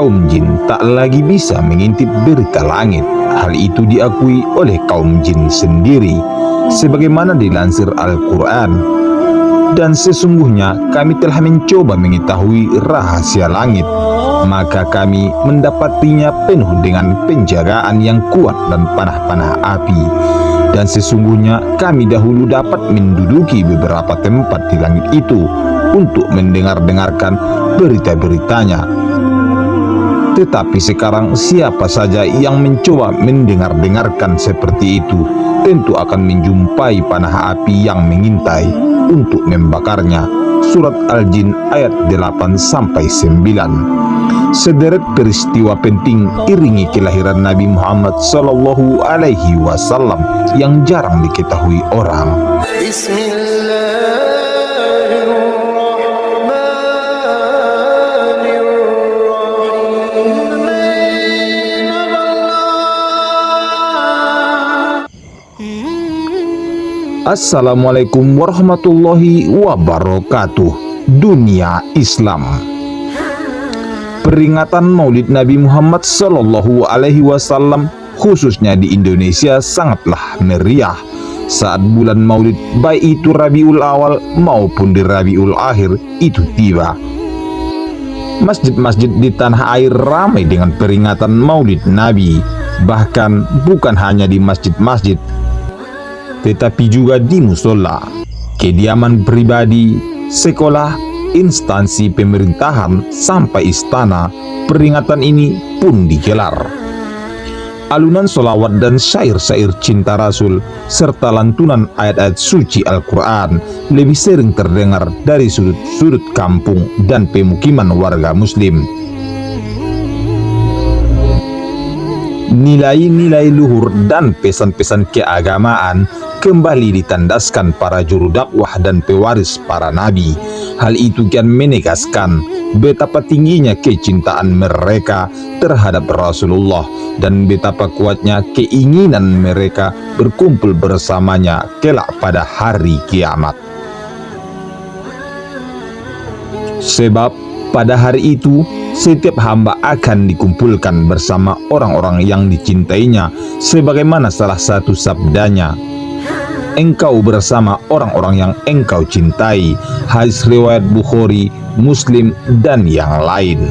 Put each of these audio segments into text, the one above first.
kaum jin tak lagi bisa mengintip berita langit. Hal itu diakui oleh kaum jin sendiri, sebagaimana dilansir Al-Quran. Dan sesungguhnya kami telah mencoba mengetahui rahasia langit, maka kami mendapatinya penuh dengan penjagaan yang kuat dan panah-panah api. Dan sesungguhnya kami dahulu dapat menduduki beberapa tempat di langit itu untuk mendengar-dengarkan berita-beritanya. Tetapi sekarang siapa saja yang mencoba mendengar-dengarkan seperti itu, tentu akan menjumpai panah api yang mengintai untuk membakarnya. Surat Al-Jin ayat 8-9. Sederet peristiwa penting iringi kelahiran Nabi Muhammad Sallallahu Alaihi Wasallam yang jarang diketahui orang. Assalamualaikum warahmatullahi wabarakatuh. Dunia Islam. Peringatan Maulid Nabi Muhammad Sallallahu Alaihi Wasallam khususnya di Indonesia sangatlah meriah saat bulan Maulid, baik itu Rabiul Awal maupun di Rabiul Akhir itu tiba. Masjid-masjid di tanah air ramai dengan peringatan Maulid Nabi. Bahkan bukan hanya di masjid-masjid, tetapi juga di musola, kediaman pribadi, sekolah, instansi pemerintahan, sampai istana. Peringatan ini pun digelar. Alunan solawat dan syair-syair cinta Rasul serta lantunan ayat-ayat suci Al-Quran lebih sering terdengar dari sudut-sudut kampung dan pemukiman warga muslim. Nilai-nilai luhur dan pesan-pesan keagamaan kembali ditandaskan para juru dakwah dan pewaris para nabi. Hal itu kian menegaskan betapa tingginya kecintaan mereka terhadap Rasulullah dan betapa kuatnya keinginan mereka berkumpul bersamanya kelak pada hari kiamat. Sebab pada hari itu setiap hamba akan dikumpulkan bersama orang-orang yang dicintainya, sebagaimana salah satu sabdanya, "Engkau bersama orang-orang yang engkau cintai." Hadis riwayat Bukhari, Muslim, dan yang lain.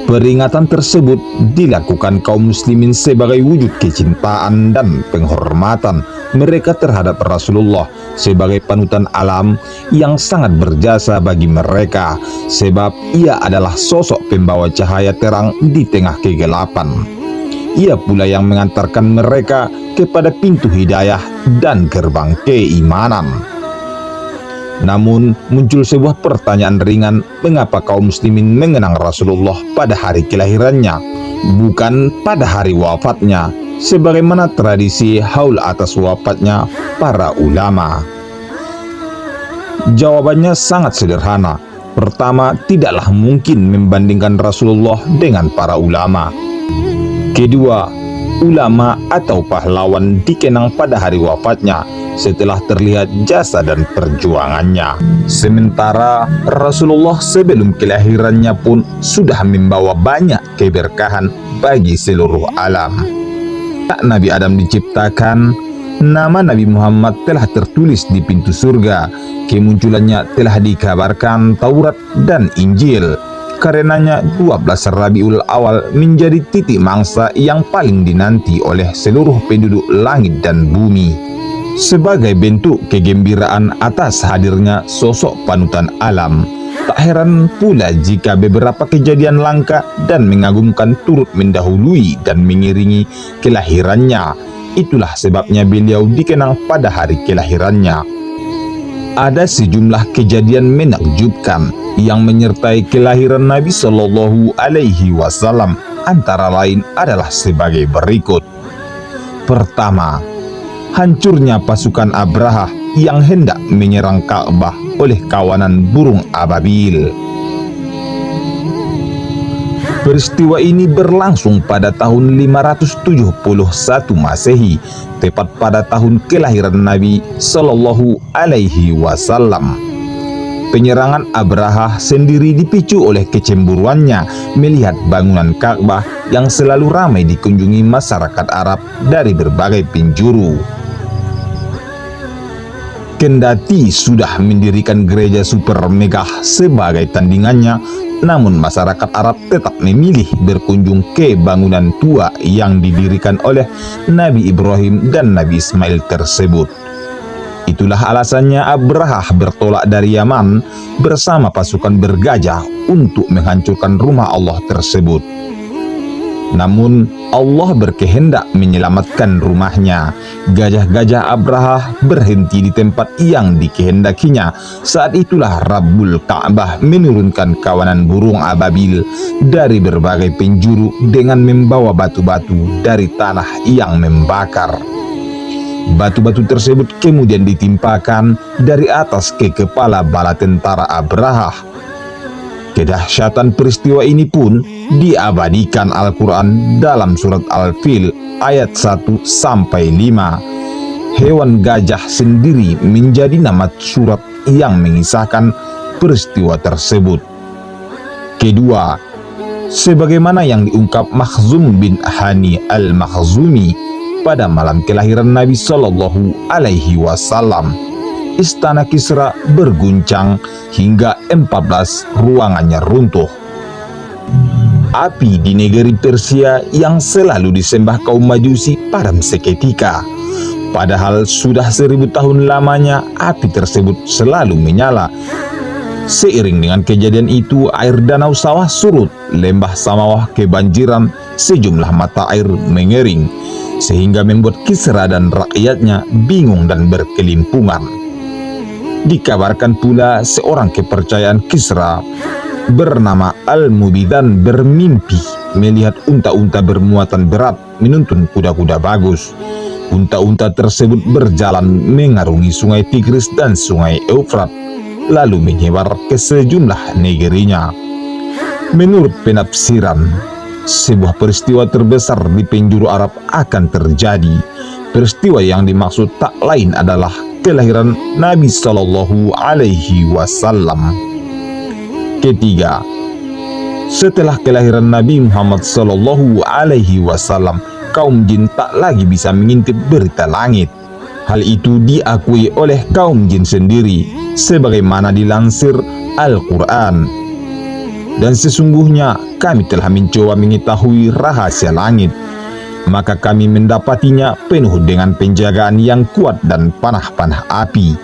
Peringatan tersebut dilakukan kaum muslimin sebagai wujud kecintaan dan penghormatan mereka terhadap Rasulullah sebagai panutan alam yang sangat berjasa bagi mereka, sebab ia adalah sosok pembawa cahaya terang di tengah kegelapan. Ia pula yang mengantarkan mereka kepada pintu hidayah dan gerbang keimanan. Namun muncul sebuah pertanyaan ringan, mengapa kaum muslimin mengenang Rasulullah pada hari kelahirannya, bukan pada hari wafatnya, sebagaimana tradisi haul atas wafatnya para ulama? Jawabannya sangat sederhana. Pertama, tidaklah mungkin membandingkan Rasulullah dengan para ulama. Kedua, ulama atau pahlawan dikenang pada hari wafatnya setelah terlihat jasa dan perjuangannya. Sementara Rasulullah sebelum kelahirannya pun sudah membawa banyak keberkahan bagi seluruh alam. Nabi Adam diciptakan, nama Nabi Muhammad telah tertulis di pintu surga, kemunculannya telah dikabarkan Taurat dan Injil. Karenanya 12 Rabiul Awal menjadi titik mangsa yang paling dinanti oleh seluruh penduduk langit dan bumi. Sebagai bentuk kegembiraan atas hadirnya sosok panutan alam, tak heran pula jika beberapa kejadian langka dan mengagumkan turut mendahului dan mengiringi kelahirannya. Itulah sebabnya beliau dikenang pada hari kelahirannya. Ada sejumlah kejadian menakjubkan yang menyertai kelahiran Nabi Sallallahu Alaihi Wasallam, antara lain adalah sebagai berikut. Pertama, hancurnya pasukan Abraha yang hendak menyerang Ka'bah oleh kawanan burung ababil. Peristiwa ini berlangsung pada tahun 571 Masehi, tepat pada tahun kelahiran Nabi Sallallahu Alaihi Wasallam. Penyerangan Abraha sendiri dipicu oleh kecemburuannya melihat bangunan Ka'bah yang selalu ramai dikunjungi masyarakat Arab dari berbagai penjuru. Kendati sudah mendirikan gereja super megah sebagai tandingannya, namun masyarakat Arab tetap memilih berkunjung ke bangunan tua yang didirikan oleh Nabi Ibrahim dan Nabi Ismail tersebut. Itulah alasannya Abraha bertolak dari Yaman bersama pasukan bergajah untuk menghancurkan rumah Allah tersebut. Namun Allah berkehendak menyelamatkan rumahnya. Gajah-gajah Abraha berhenti di tempat yang dikehendakinya. Saat itulah Rabbul Ka'bah menurunkan kawanan burung ababil dari berbagai penjuru dengan membawa batu-batu dari tanah yang membakar. Batu-batu tersebut kemudian ditimpakan dari atas ke kepala bala tentara Abraha. Kedahsyatan peristiwa ini pun diabadikan Al-Quran dalam surat Al-Fil ayat 1-5. Hewan gajah sendiri menjadi nama surat yang mengisahkan peristiwa tersebut. Kedua, sebagaimana yang diungkap Makhzum bin Hani al-Makhzumi pada malam kelahiran Nabi Shallallahu Alaihi Wasallam, istana Kisra berguncang hingga 14 ruangannya runtuh. Api di negeri Persia yang selalu disembah kaum Majusi padam seketika. Padahal sudah 1000 tahun lamanya api tersebut selalu menyala. Seiring dengan kejadian itu, air danau sawah surut, lembah Samawah kebanjiran, sejumlah mata air mengering, sehingga membuat Kisra dan rakyatnya bingung dan berkelimpungan. Dikabarkan pula seorang kepercayaan Kisra bernama Al-Mubidan bermimpi melihat unta-unta bermuatan berat menuntun kuda-kuda bagus. Unta-unta tersebut berjalan mengarungi sungai Tigris dan sungai Eufrat, lalu menyebar ke sejumlah negerinya. Menurut penafsiran, sebuah peristiwa terbesar di penjuru Arab akan terjadi. Peristiwa yang dimaksud tak lain adalah kelahiran Nabi Shallallahu Alaihi Wasallam. Ketiga, setelah kelahiran Nabi Muhammad Shallallahu Alaihi Wasallam, kaum jin tak lagi bisa mengintip berita langit. Hal itu diakui oleh kaum jin sendiri, sebagaimana dilansir Al-Quran. Dan sesungguhnya kami telah mencoba mengetahui rahasia langit, maka kami mendapatinya penuh dengan penjagaan yang kuat dan panah-panah api.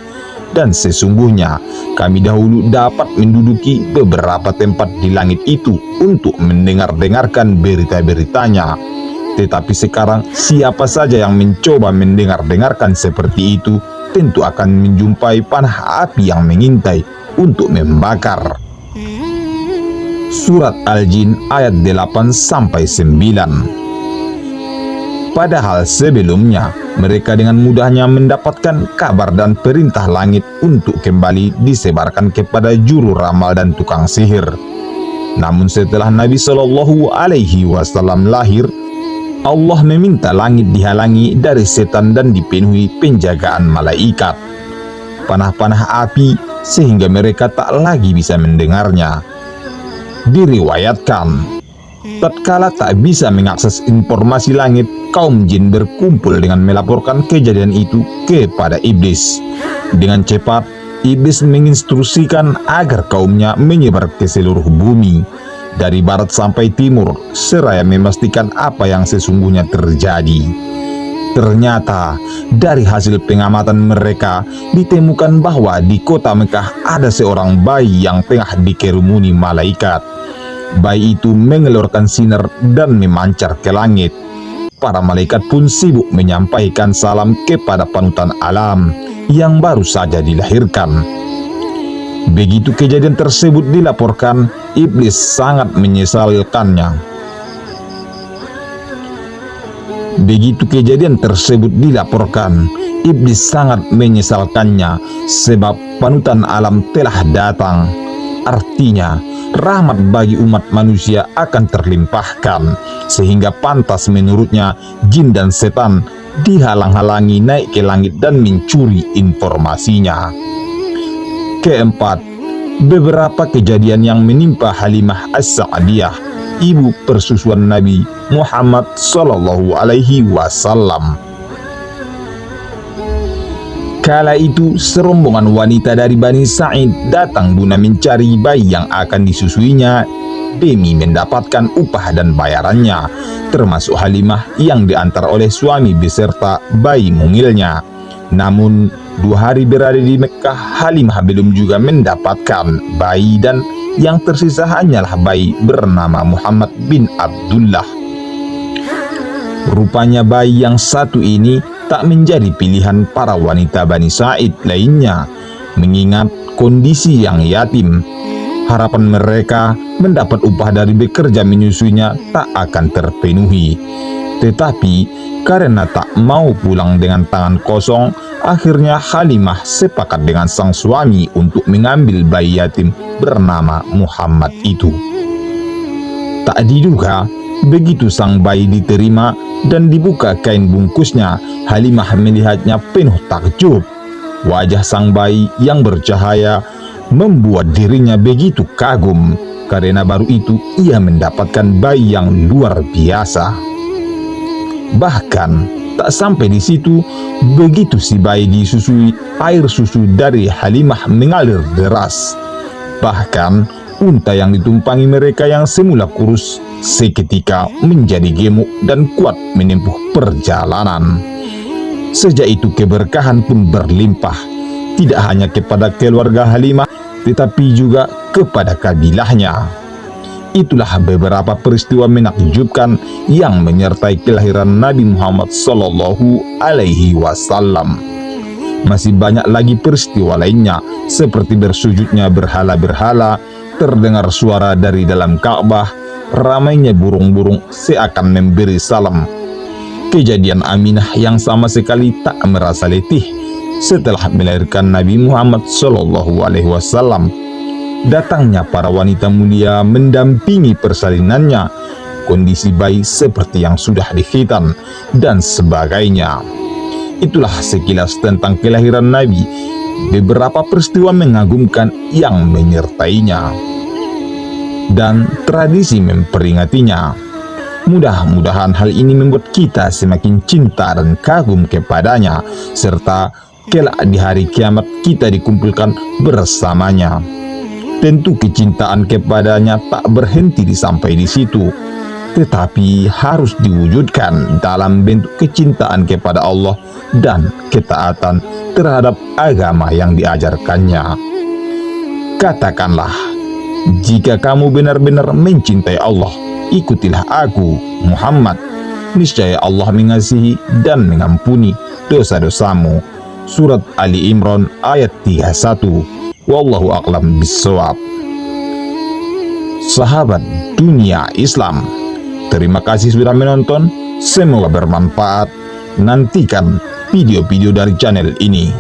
Dan sesungguhnya kami dahulu dapat menduduki beberapa tempat di langit itu untuk mendengar-dengarkan berita-beritanya. Tetapi sekarang siapa saja yang mencoba mendengar-dengarkan seperti itu tentu akan menjumpai panah api yang mengintai untuk membakar. Surat Al-Jin ayat 8-9. Padahal sebelumnya mereka dengan mudahnya mendapatkan kabar dan perintah langit untuk kembali disebarkan kepada juru ramal dan tukang sihir. Namun setelah Nabi Shallallahu Alaihi Wasallam lahir, Allah meminta langit dihalangi dari setan dan dipenuhi penjagaan malaikat, panah-panah api, sehingga mereka tak lagi bisa mendengarnya. Diriwayatkan, tatkala tak bisa mengakses informasi langit, kaum jin berkumpul dengan melaporkan kejadian itu kepada iblis. Dengan cepat, iblis menginstruksikan agar kaumnya menyebar ke seluruh bumi, dari barat sampai timur, seraya memastikan apa yang sesungguhnya terjadi. Ternyata, dari hasil pengamatan mereka, ditemukan bahwa di kota Mekah ada seorang bayi yang tengah dikerumuni malaikat. Bayi itu mengeluarkan sinar dan memancar ke langit. Para malaikat pun sibuk menyampaikan salam kepada panutan alam yang baru saja dilahirkan. Begitu kejadian tersebut dilaporkan, iblis sangat menyesalkannya. Sebab panutan alam telah datang. Artinya, rahmat bagi umat manusia akan terlimpahkan, sehingga pantas menurutnya jin dan setan dihalang-halangi naik ke langit dan mencuri informasinya. Keempat, beberapa kejadian yang menimpa Halimah As-Sa'diyah, ibu persusuan Nabi Muhammad Sallallahu Alaihi Wasallam. Kala itu serombongan wanita dari Bani Sa'id datang guna mencari bayi yang akan disusuinya demi mendapatkan upah dan bayarannya, termasuk Halimah yang diantar oleh suami beserta bayi mungilnya. Namun 2 hari berada di Mekkah, Halimah belum juga mendapatkan bayi, dan yang tersisa hanyalah bayi bernama Muhammad bin Abdullah. Rupanya bayi yang satu ini tak menjadi pilihan para wanita Bani Sa'id lainnya, mengingat kondisi yang yatim. Harapan mereka mendapat upah dari bekerja menyusuinya tak akan terpenuhi. Tetapi karena tak mau pulang dengan tangan kosong, akhirnya Halimah sepakat dengan sang suami untuk mengambil bayi yatim bernama Muhammad itu. Tak diduga, begitu sang bayi diterima dan dibuka kain bungkusnya, Halimah melihatnya penuh takjub. Wajah sang bayi yang bercahaya membuat dirinya begitu kagum, karena baru itu ia mendapatkan bayi yang luar biasa. Bahkan tak sampai di situ, begitu si bayi disusui, air susu dari Halimah mengalir deras. Bahkan unta yang ditumpangi mereka yang semula kurus seketika menjadi gemuk dan kuat menempuh perjalanan. Sejak itu keberkahan pun berlimpah, tidak hanya kepada keluarga Halimah, tetapi juga kepada kabilahnya. Itulah beberapa peristiwa menakjubkan yang menyertai kelahiran Nabi Muhammad Sallallahu Alaihi Wasallam. Masih banyak lagi peristiwa lainnya, seperti bersujudnya berhala-berhala, terdengar suara dari dalam Ka'bah, ramainya burung-burung seakan memberi salam, kejadian Aminah yang sama sekali tak merasa letih setelah melahirkan Nabi Muhammad Sallallahu Alaihi Wasallam, datangnya para wanita mulia mendampingi persalinannya, kondisi bayi seperti yang sudah dikhitan, dan sebagainya. Itulah sekilas tentang kelahiran Nabi, beberapa peristiwa mengagumkan yang menyertainya, dan tradisi memperingatinya. Mudah-mudahan hal ini membuat kita semakin cinta dan kagum kepadanya, serta kelak di hari kiamat kita dikumpulkan bersamanya. Tentu kecintaan kepadanya tak berhenti sampai di situ, tetapi harus diwujudkan dalam bentuk kecintaan kepada Allah dan ketaatan terhadap agama yang diajarkannya. Katakanlah, jika kamu benar-benar mencintai Allah, ikutilah aku, Muhammad. Niscaya Allah mengasihi dan mengampuni dosa-dosamu. Surat Ali Imran ayat 31. Wallahu a'lam bissawab. Sahabat dunia Islam, terima kasih sudah menonton. Semoga bermanfaat. Nantikan video-video dari channel ini.